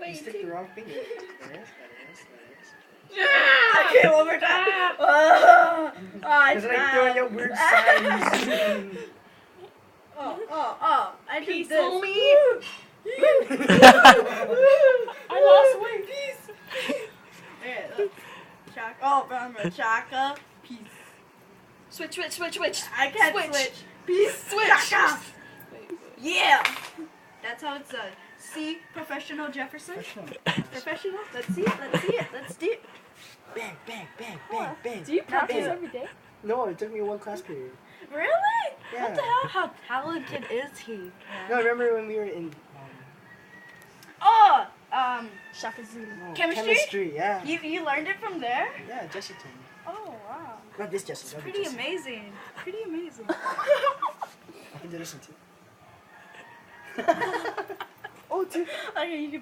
You stick the wrong finger. That is. I came over that. It's like doing your weird signs. Oh. I did Peace, this. homie. I lost weight. Peace. Okay, look. Chaka. Oh, remember. Chaka. Peace. Switch. I can't switch. Peace. Switch. Chaka. Wait. Yeah. That's how it's done. See, professional Jefferson. Professional. Let's see it. Let's do it. Bang. Do you practice Bang. every day? No, it took me one class period. Really? Yeah. What the hell? How talented is he? No, I remember when we were in Oh, Shaka Zulu. Chemistry? Yeah. You learned it from there? Yeah, Jesse told me. Oh wow. Not this Jesse. It's pretty amazing. Pretty amazing. I can do this one too. Oh, dude. Okay, you can